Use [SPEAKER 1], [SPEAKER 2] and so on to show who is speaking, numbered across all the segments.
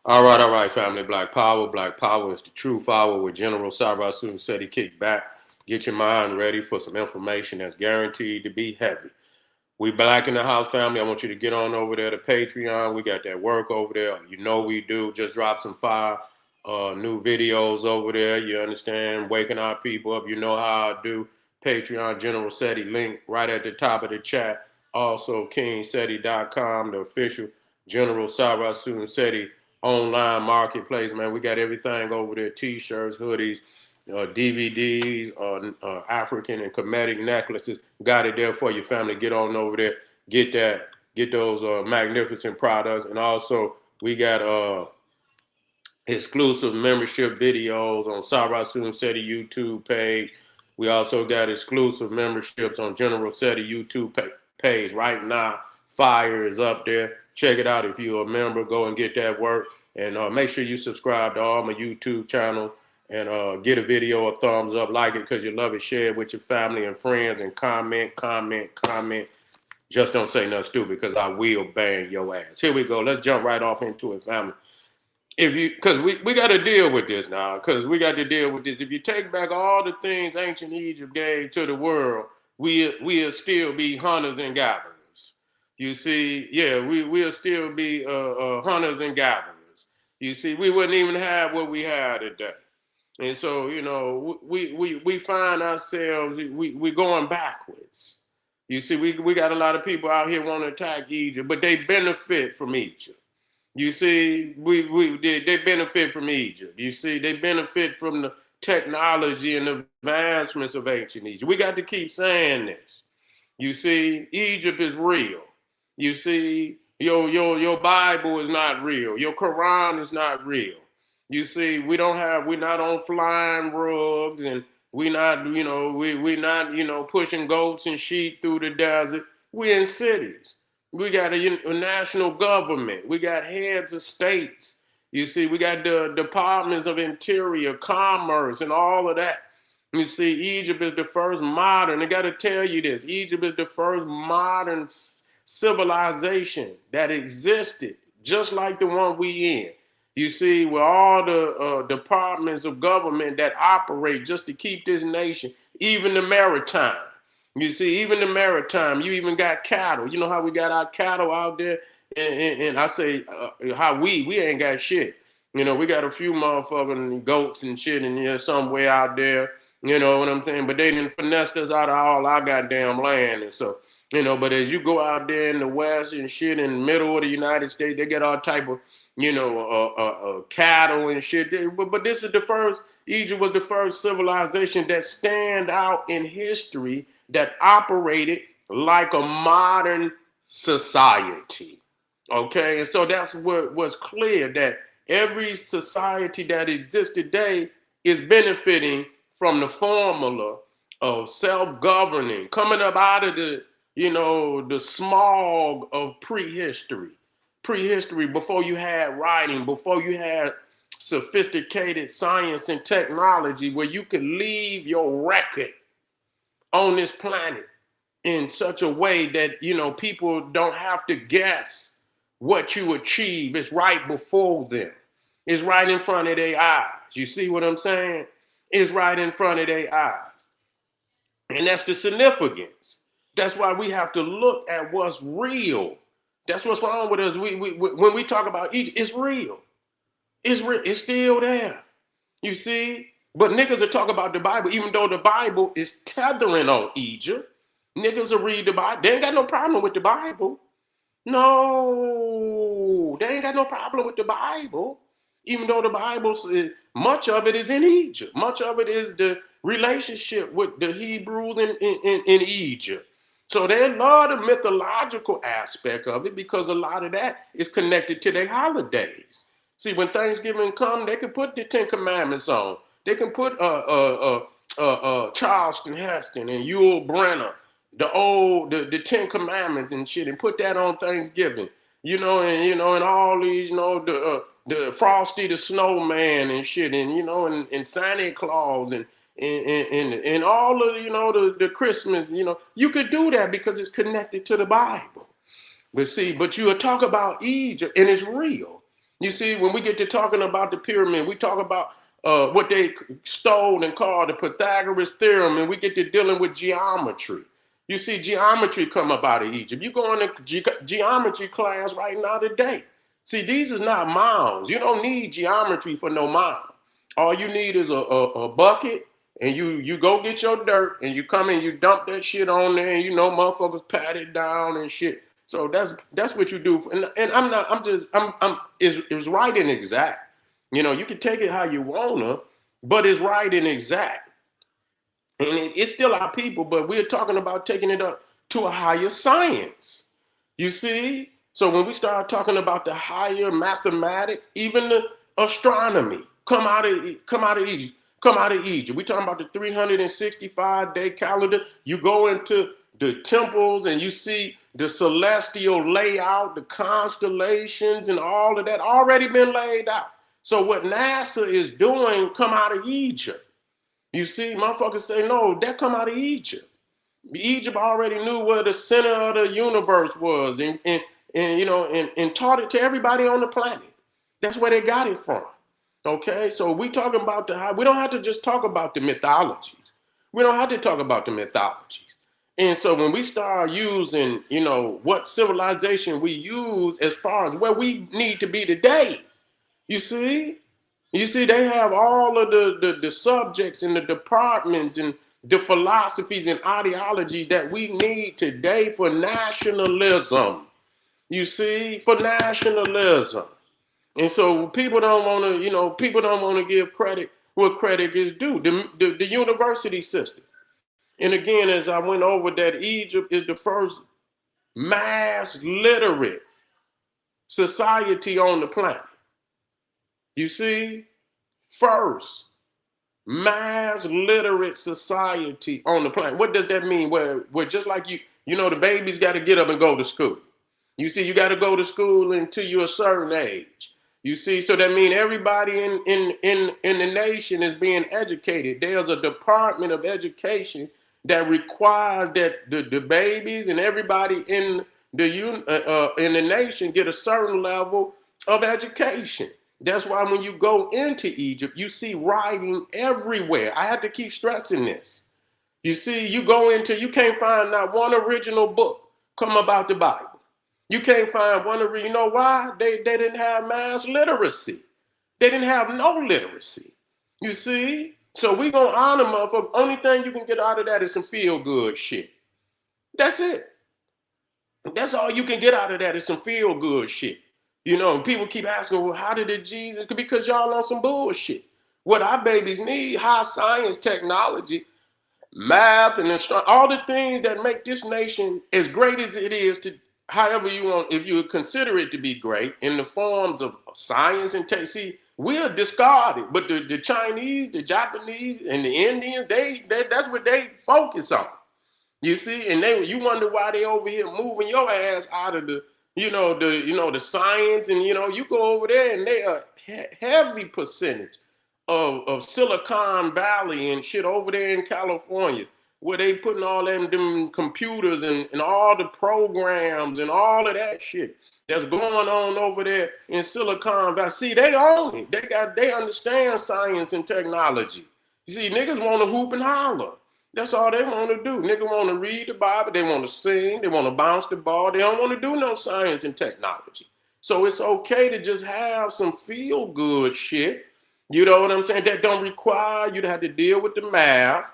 [SPEAKER 1] All right, family. Black Power. Black Power is the true power with General Cyrus said he kicked back. Get your mind ready for some information that's guaranteed to be heavy. We black in the house, family. I want you to get on over there to Patreon. We got that work over there. You know we do. Just drop some fire new videos over there. You understand? Waking our people up. You know how I do. Patreon General SETI link right at the top of the chat. Also, KingSETI.com, the official General Cyrus SETI online marketplace. Man, we got everything over there: T-shirts, hoodies, DVDs, African and Kemetic necklaces. Got it there for your family. Get on over there, get that, get those magnificent products, and also we got exclusive membership videos on Sarah Soon SETI YouTube page. We also got exclusive memberships on General SETI YouTube page. Right now, fire is up there. Check it out if you're a member. Go and get that work. And make sure you subscribe to all my YouTube channels and get a video a thumbs up, like it because you love it, share it with your family and friends, and comment. Just don't say nothing stupid because I will bang your ass. Here we go. Let's jump right off into it, family. If you, because we got to deal with this now, because we got to deal with this. If you take back all the things ancient Egypt gave to the world, we'll still be hunters and gatherers. You see, yeah, we'll still be hunters and gatherers. You see, we wouldn't even have what we have today. And so, you know, we find ourselves, we going backwards. You see, we got a lot of people out here want to attack Egypt, but they benefit from Egypt. You see, they benefit from Egypt. You see, they benefit from the technology and advancements of ancient Egypt. We got to keep saying this. You see, Egypt is real. You see, your Bible is not real. Your Quran is not real. You see, we're not on flying rugs, and we're not, pushing goats and sheep through the desert. We're in cities. We got a national government. We got heads of states. You see, we got the departments of interior, commerce, and all of that. You see, Egypt is the first modern, I got to tell you this, Egypt is the first modern civilization that existed, just like the one we in. You see, with all the departments of government that operate just to keep this nation, even the maritime. You see, even the maritime, you even got cattle. You know how we got our cattle out there? And I say, how we ain't got shit. You know, we got a few motherfucking goats and shit in here somewhere out there. You know what I'm saying? But they didn't finesse us out of all our goddamn land. And so, but as you go out there in the West and shit, in the middle of the United States, they get all type of, cattle and shit. But this is the first, Egypt was the first civilization that stand out in history that operated like a modern society. Okay, and so that's what was clear, that every society that exists today is benefiting from the formula of self-governing, coming up out of the smog of prehistory. Prehistory, before you had writing, before you had sophisticated science and technology, where you could leave your record on this planet in such a way that people don't have to guess what you achieve. It's right before them. It's right in front of their eyes. You see what I'm saying? It's right in front of their eyes. And that's the significance. That's why we have to look at what's real. That's what's wrong with us. When we talk about Egypt, it's real. It's real. It's still there. You see? But niggas will talk about the Bible, even though the Bible is tethering on Egypt. Niggas will read the Bible. They ain't got no problem with the Bible. No, they ain't got no problem with the Bible. Even though the Bible, much of it is in Egypt. Much of it is the relationship with the Hebrews in Egypt. So they love the mythological aspect of it, because a lot of that is connected to their holidays. See, when Thanksgiving come, they can put the Ten Commandments on. They can put Charleston Heston and Yul Brenner, the Ten Commandments and shit, and put that on Thanksgiving. And all these, the Frosty the Snowman and shit, and Santa Claus and all of the Christmas. You could do that because it's connected to the Bible. But you talk about Egypt, and it's real. You see, when we get to talking about the pyramid, we talk about what they stole and called the Pythagoras theorem, and we get to dealing with geometry. You see, geometry come up out of Egypt. You go in a geometry class right now today. See, these is not mounds. You don't need geometry for no mound. All you need is a bucket, and you go get your dirt, and you come and you dump that shit on there, and motherfuckers pat it down and shit. So that's what you do. And it's right and exact. You can take it how you wanna, but it's right and exact. And it's still our people, but we're talking about taking it up to a higher science. You see? So when we start talking about the higher mathematics, even the astronomy, come out of Egypt. Come out of Egypt. We're talking about the 365-day calendar. You go into the temples and you see the celestial layout, the constellations, and all of that already been laid out. So what NASA is doing come out of Egypt. You see, motherfuckers say, no, that come out of Egypt. Egypt already knew where the center of the universe was and taught it to everybody on the planet. That's where they got it from. Okay, so we talking about we don't have to just talk about the mythologies. We don't have to talk about the mythologies. And so when we start using, what civilization we use as far as where we need to be today, you see, they have all of the subjects and the departments and the philosophies and ideologies that we need today for nationalism. You see, for nationalism. And so people don't want to give credit where credit is due. The university system. And again, as I went over that, Egypt is the first mass literate society on the planet. You see, first mass literate society on the planet. What does that mean? Where just like the babies got to get up and go to school. You see, you got to go to school until you're a certain age. You see, so that means everybody in the nation is being educated. There's a Department of Education that requires that the babies and everybody in the nation get a certain level of education. That's why when you go into Egypt, you see writing everywhere. I have to keep stressing this. You see, you can't find not one original book come about the Bible. You can't find one of, you know why? They didn't have mass literacy. They didn't have no literacy. You see? So we gonna honor motherfuckers. Only thing you can get out of that is some feel-good shit. That's it. That's all you can get out of that is some feel-good shit. People keep asking, well, how did it Jesus? Because y'all on some bullshit. What our babies need, high science, technology, math, and all the things that make this nation as great as it is to however you want, if you would consider it to be great in the forms of science and tech. See, we're discarded, but the Chinese, the Japanese, and the Indians, that's what they focus on. You see, and you wonder why they over here moving your ass out of the science, and you go over there and they are heavy percentage of Silicon Valley and shit over there in California, where they putting all them computers and all the programs and all of that shit that's going on over there in Silicon Valley. See, they own it. They understand science and technology. You see, niggas want to hoop and holler. That's all they want to do. Niggas want to read the Bible. They want to sing. They want to bounce the ball. They don't want to do no science and technology. So it's okay to just have some feel-good shit. You know what I'm saying? That don't require you to have to deal with the math.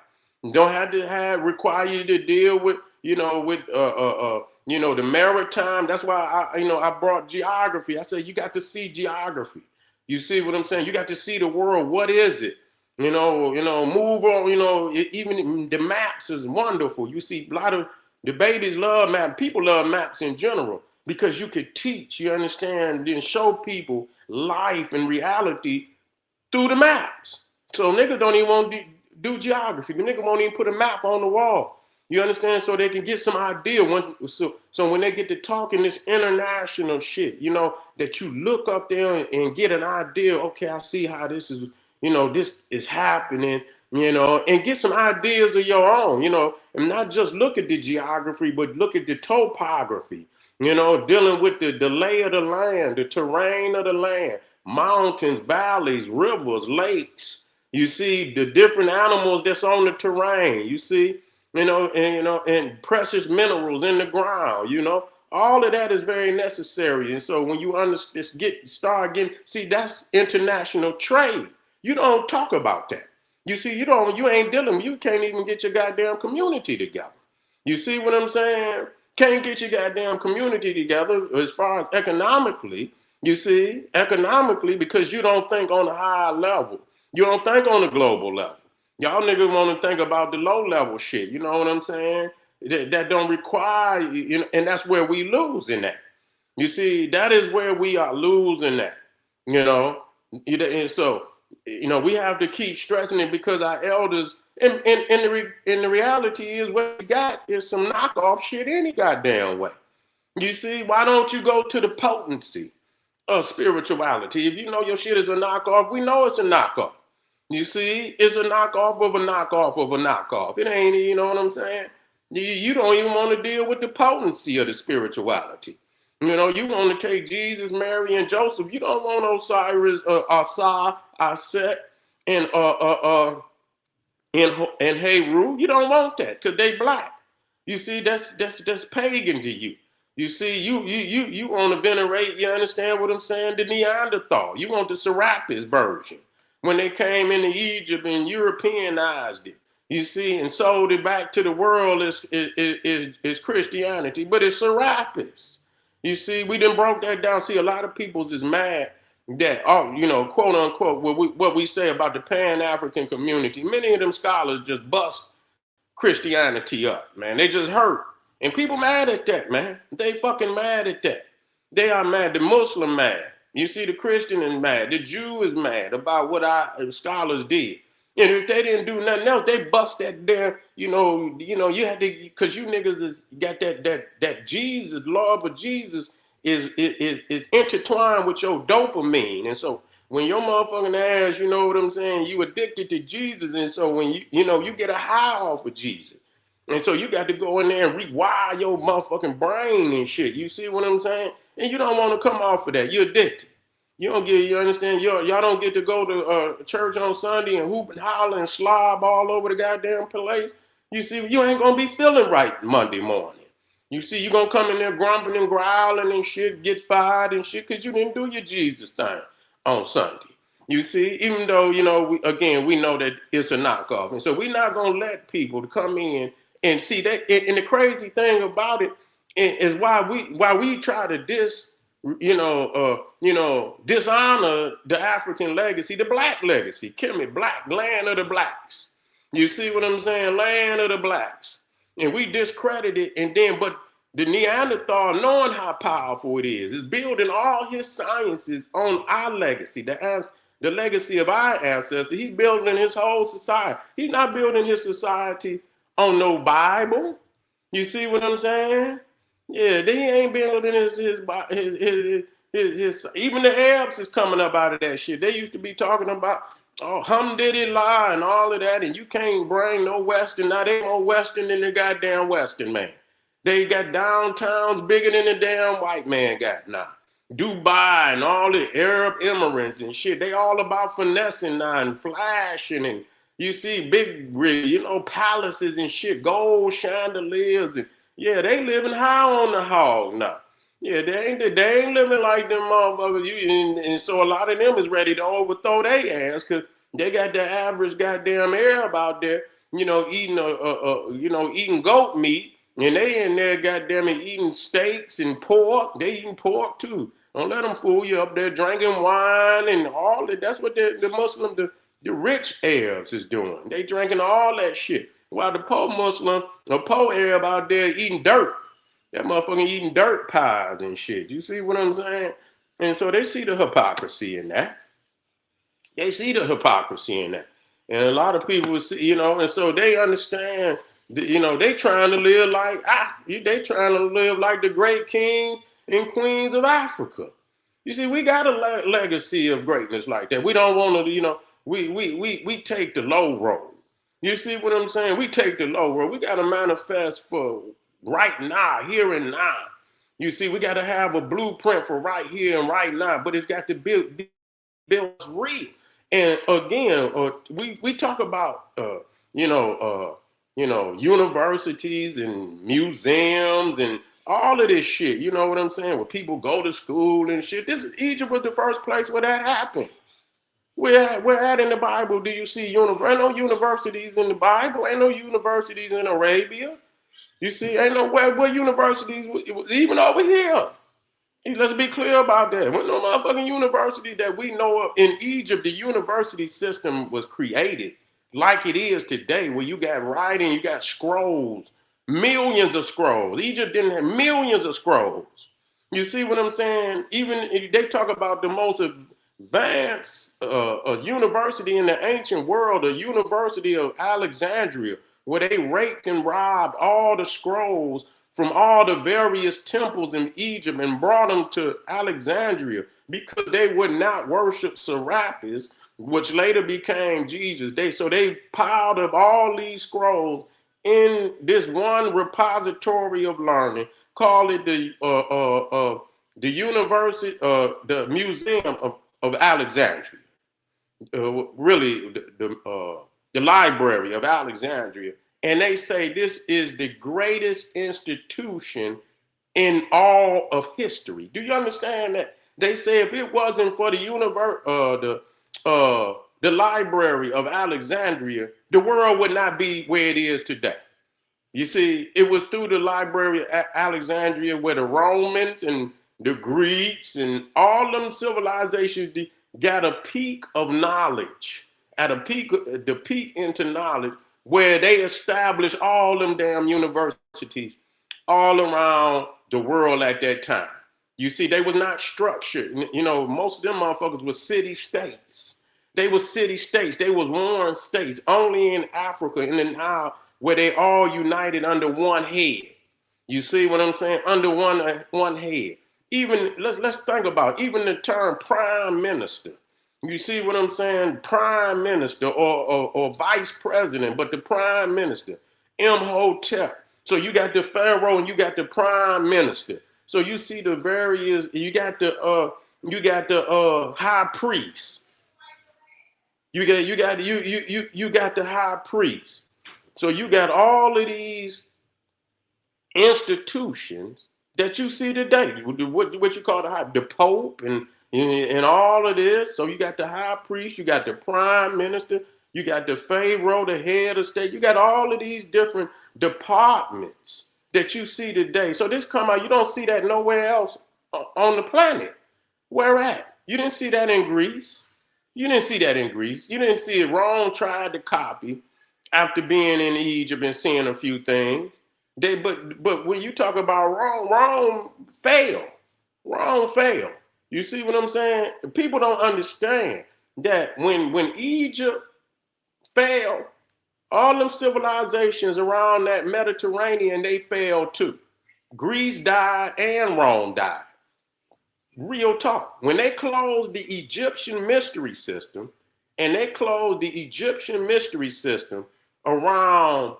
[SPEAKER 1] Don't have to require you to deal with, the maritime. That's why I brought geography. I said you got to see geography. You see what I'm saying? You got to see the world. What is it? Move on. Even the maps is wonderful. You see, a lot of the babies love maps. People love maps in general because you could teach. You understand? Then show people life and reality through the maps. So niggas don't even want to do geography. The nigga won't even put a map on the wall. You understand? So they can get some idea. So when they get to talking this international shit, that you look up there and get an idea. Okay, I see how this is, this is happening, and get some ideas of your own, and not just look at the geography, but look at the topography. Dealing with the lay of the land, the terrain of the land, mountains, valleys, rivers, lakes. You see the different animals that's on the terrain. You see, and precious minerals in the ground. All of that is very necessary. And so when you understand, start getting, see, that's international trade. You don't talk about that. You see, you ain't dealing. You can't even get your goddamn community together. You see what I'm saying? Can't get your goddamn community together as far as economically, because you don't think on a high level. You don't think on a global level. Y'all niggas want to think about the low level shit. You know what I'm saying? That don't require, and that's where we lose in that. You see, that is where we are losing that. You know, and so we have to keep stressing it because our elders, and the reality is what we got is some knockoff shit any goddamn way. You see, why don't you go to the potency of spirituality? If you know your shit is a knockoff, we know it's a knockoff. You see, it's a knockoff of a knockoff of a knockoff. It ain't, you know what I'm saying? You don't even want to deal with the potency of the spirituality. You want to take Jesus, Mary, and Joseph. You don't want Osiris, Asa, Aset, and Heru. You don't want that because they black. You see, that's pagan to you. You see, you want to venerate. You understand what I'm saying? The Neanderthal. You want the Serapis version when they came into Egypt and Europeanized it. You see, and sold it back to the world is Christianity, but it's Serapis. You see, we done broke that down. See, a lot of peoples is mad that, quote unquote, what we say about the Pan-African community. Many of them scholars just bust Christianity up, man. They just hurt. And people mad at that, man. They fucking mad at that. They are mad. The Muslim mad. You see, the Christian is mad. The Jew is mad about what our scholars did. And if they didn't do nothing else, they bust that there. You had to, because you niggas got that Jesus, love of Jesus is intertwined with your dopamine. And so when your motherfucking ass, you know what I'm saying, you addicted to Jesus. And so when you get a high off of Jesus. And so you got to go in there and rewire your motherfucking brain and shit. You see what I'm saying? And you don't want to come off of that. You're addicted. You understand? Y'all don't get to go to church on Sunday and hoop and holler and slob all over the goddamn place. You see, you ain't going to be feeling right Monday morning. You see, you're going to come in there grumbling and growling and shit, get fired and shit because you didn't do your Jesus thing on Sunday. You see, even though, we know that it's a knockoff. And so we're not going to let people come in and see that. And the crazy thing about it is why we try to dishonor the African legacy, the black legacy. Kimmy, black, land of the blacks. You see what I'm saying? Land of the blacks. And we discredit it, but the Neanderthal, knowing how powerful it is building all his sciences on our legacy, the legacy of our ancestors. He's building his whole society. He's not building his society on no Bible. You see what I'm saying? Yeah, they ain't building his even the Arabs is coming up out of that shit. They used to be talking about Alhamdulillah and all of that, and you can't bring no Western. Now they more Western than the goddamn Western man. They got downtowns bigger than the damn white man got now. Dubai and all the Arab Emirates and shit. They all about finessing now and flashing and you see big, palaces and shit, gold chandeliers and yeah, they living high on the hog now. Yeah, they ain't living like them motherfuckers. And so a lot of them is ready to overthrow their ass because they got the average goddamn Arab out there, eating goat meat, and they in there goddamn eating steaks and pork. They eating pork too. Don't let them fool you up there drinking wine and all that. That's what the Muslim, the rich Arabs is doing. They drinking all that shit. While the poor Muslim, the poor Arab out there eating dirt. That motherfucking eating dirt pies and shit. You see what I'm saying? And so they see the hypocrisy in that. They see the hypocrisy in that. And a lot of people see, and so they understand, they trying to live they trying to live like the great kings and queens of Africa. You see, we got a legacy of greatness like that. We don't want to, we take the low road. You see what I'm saying? We take the low road. We got to manifest for right now, here and now. You see, we got to have a blueprint for right here and right now, but it's got to be built real. And again, we talk about you know universities and museums and all of this shit. You know what I'm saying? Where people go to school and shit. This Egypt was the first place where that happened. Where at in the Bible do you see ain't no universities in the Bible? Ain't no universities in Arabia. You see, ain't no where universities even over here. Let's be clear about that. When no motherfucking university that we know of in Egypt, the university system was created like it is today, where you got writing, you got scrolls, millions of scrolls. Egypt didn't have millions of scrolls. You see what I'm saying? Even if they talk about the most advanced university in the ancient world, the University of Alexandria, where they raped and robbed all the scrolls from all the various temples in Egypt and brought them to Alexandria because they would not worship Serapis, which later became Jesus. They piled up all these scrolls in this one repository of learning, call it the university, the Museum of Alexandria, really the Library of Alexandria. And they say this is the greatest institution in all of history. Do you understand that? They say if it wasn't for the Library of Alexandria, the world would not be where it is today. You see, it was through the Library of Alexandria where the Romans and the Greeks and all them civilizations got a peak of knowledge, at the peak into knowledge, where they established all them damn universities all around the world at that time. You see, they was not structured. You know, most of them motherfuckers were city states. They were city states. They was one states. Only in Africa and in Nile where they all united under one head. You see what I'm saying? Under one head. Even let's think about it. Even the term prime minister. You see what I'm saying? Prime minister or vice president, but the prime minister, Imhotep. So you got the pharaoh and you got the prime minister. So you see the various. You got the high priest. You got the high priest. So you got all of these institutions that you see today. What you call the Pope and all of this. So you got the high priest, you got the prime minister, you got the pharaoh, the head of state. You got all of these different departments that you see today. So this come out, you don't see that nowhere else on the planet. Where at? You didn't see that in Greece. You didn't see that in Greece. You didn't see it. Rome tried to copy after being in Egypt and seeing a few things. But when you talk about Rome failed. Rome failed. You see what I'm saying? People don't understand that when Egypt failed, all them civilizations around that Mediterranean, they failed too. Greece died and Rome died. Real talk. When they closed the Egyptian mystery system, and they closed the Egyptian mystery system around,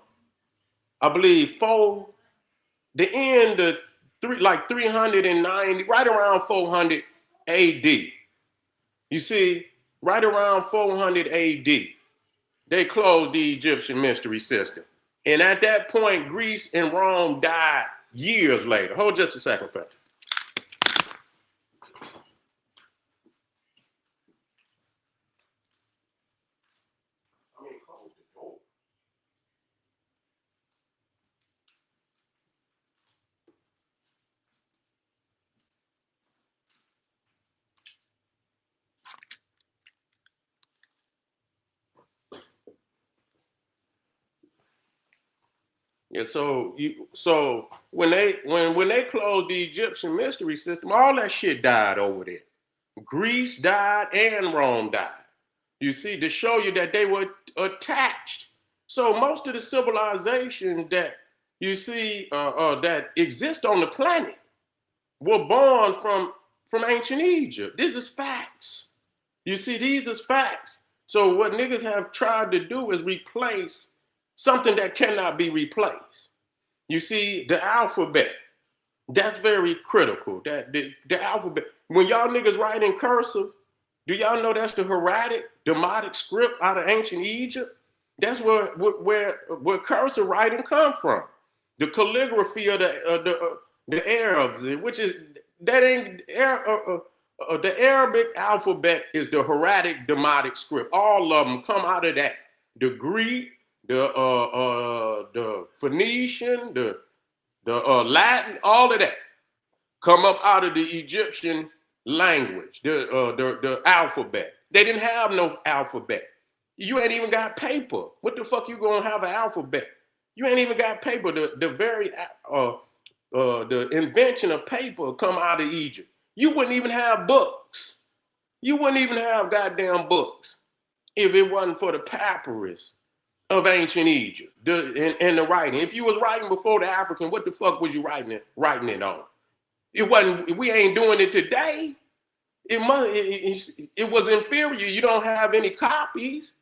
[SPEAKER 1] I believe, the end of 390, right around 400 AD. You see, right around 400 AD, they closed the Egyptian mystery system. And at that point, Greece and Rome died years later. Hold just a second, fellas. Yeah, so when they closed the Egyptian mystery system, all that shit died over there. Greece died and Rome died. You see, to show you that they were attached. So most of the civilizations that you see that exist on the planet were born from ancient Egypt. This is facts. You see, these is facts. So what niggas have tried to do is replace something that cannot be replaced. You see, the alphabet. That's very critical. That the alphabet. When y'all niggas write in cursive, do y'all know that's the hieratic, demotic script out of ancient Egypt? That's where cursive writing come from. The calligraphy of the Arabs, which is that ain't the Arabic alphabet is the hieratic, demotic script. All of them come out of that. The Greek, the Phoenician, the Latin, all of that come up out of the Egyptian language, the alphabet. They didn't have no alphabet. You ain't even got paper. What the fuck you gonna have an alphabet? You ain't even got paper. The invention of paper come out of Egypt. You wouldn't even have books. You wouldn't even have goddamn books if it wasn't for the papyrus of ancient Egypt and the writing. If you was writing before the African, what the fuck was you writing it on? It wasn't. We ain't doing it today. It was inferior. You don't have any copies.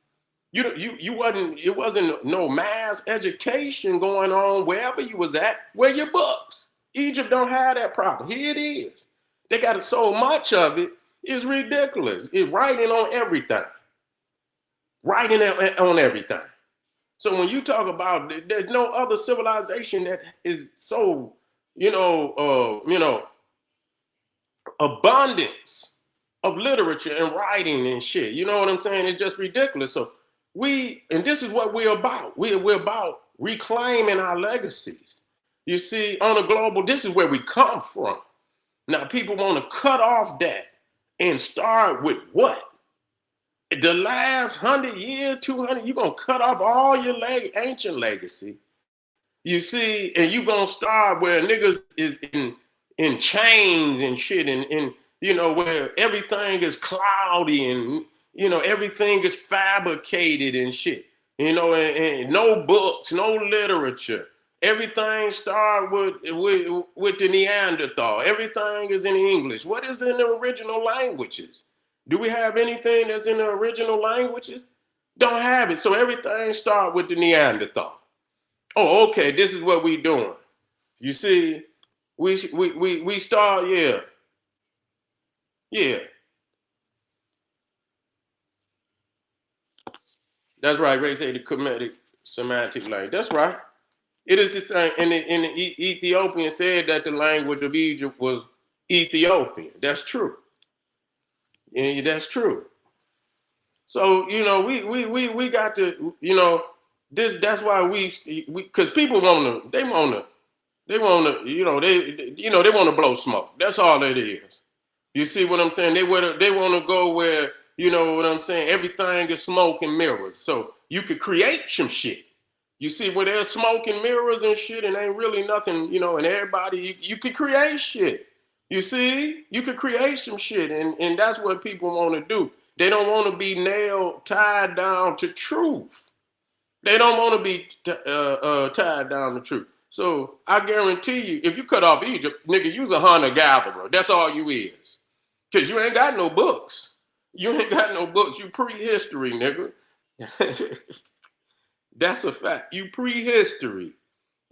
[SPEAKER 1] You wasn't. It wasn't no mass education going on wherever you was at. Where your books? Egypt don't have that problem. Here it is. They got so much of it. It's ridiculous. It's writing on everything. Writing on everything. So when you talk about, there's no other civilization that is so, abundance of literature and writing and shit. You know what I'm saying? It's just ridiculous. So and this is what we're about. We're about reclaiming our legacies. You see, on a global, this is where we come from. Now people want to cut off that and start with what? The last 100 years, 200, you're going to cut off all your ancient legacy. You see, and you're going to start where niggas is in chains and shit, and where everything is cloudy and, everything is fabricated and shit. And no books, no literature. Everything started with the Neanderthal. Everything is in English. What is in the original languages? Do we have anything that's in the original languages? Don't have it. So everything starts with the Neanderthal. Oh, okay, this is what we doing. You see, we start, yeah. Yeah. That's right. Ray say the Kemetic semantic language. That's right. It is the same. And the Ethiopian said that the language of Egypt was Ethiopian. That's true. Yeah, that's true. So we got to that's why we because people they want to they want to blow smoke. That's all it is. You see what I'm saying? They want to go where what I'm saying. Everything is smoke and mirrors, so you could create some shit. You see where there's smoke and mirrors and shit, and ain't really nothing, and everybody you could create shit. You see, you could create some shit, and that's what people want to do. They don't want to be tied down to truth. They don't want to be tied down to truth. So I guarantee you, if you cut off Egypt, nigga, you's a hunter-gatherer. That's all you is. Because you ain't got no books. You ain't got no books. You prehistory, nigga. That's a fact. You prehistory.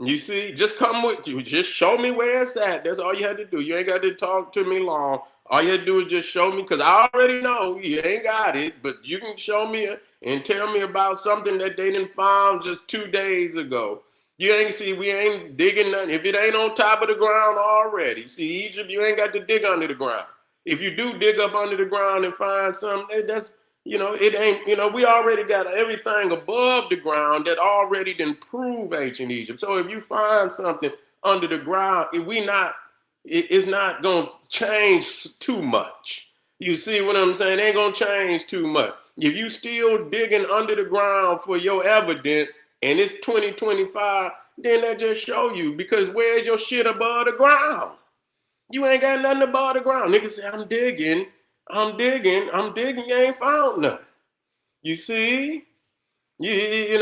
[SPEAKER 1] You see, just come with you. Just show me where it's at. That's all you had to do. You ain't got to talk to me long. All you had to do is just show me, because I already know you ain't got it, but you can show me and tell me about something that they didn't find just 2 days ago. You ain't see, we ain't digging nothing. If it ain't on top of the ground already. See, Egypt, you ain't got to dig under the ground. If you do dig up under the ground and find something, that's, it ain't, we already got everything above the ground that already didn't prove ancient Egypt. So if you find something under the ground, it's not going to change too much. You see what I'm saying? It ain't going to change too much. If you still digging under the ground for your evidence and it's 2025, then that just show you, because where's your shit above the ground? You ain't got nothing above the ground. Niggas say, I'm digging, you ain't found nothing. You see? We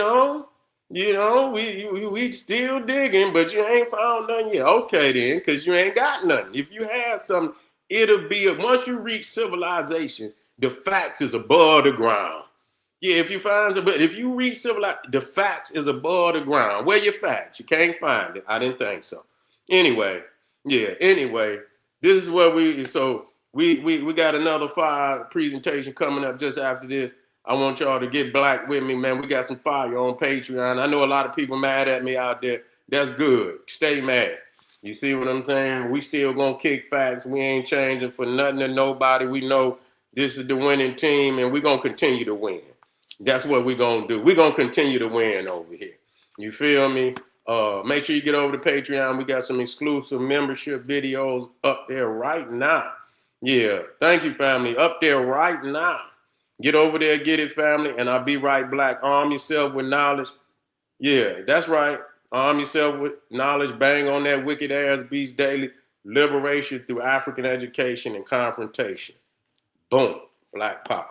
[SPEAKER 1] still digging, but you ain't found nothing yet. Okay then, because you ain't got nothing. If you had something, it'll be, once you reach civilization, the facts is above the ground. Yeah, if you find it, but if you reach civilization, the facts is above the ground. Where your facts? You can't find it. I didn't think so. Anyway, Yeah. Anyway, this is what we got another fire presentation coming up just after this. I want y'all to get black with me, man. We got some fire on Patreon. I know a lot of people mad at me out there. That's good. Stay mad. You see what I'm saying? We still gonna kick facts. We ain't changing for nothing and nobody. We know this is the winning team, and we're gonna continue to win. That's what we're gonna do. We're gonna continue to win over here. You feel me? Make sure you get over to Patreon. We got some exclusive membership videos up there right now. Yeah, thank you, family. Up there right now. Get over there, get it, family, and I'll be right black. Arm yourself with knowledge. Yeah, that's right. Arm yourself with knowledge. Bang on that wicked ass beast daily. Liberation through African education and confrontation. Boom. Black power.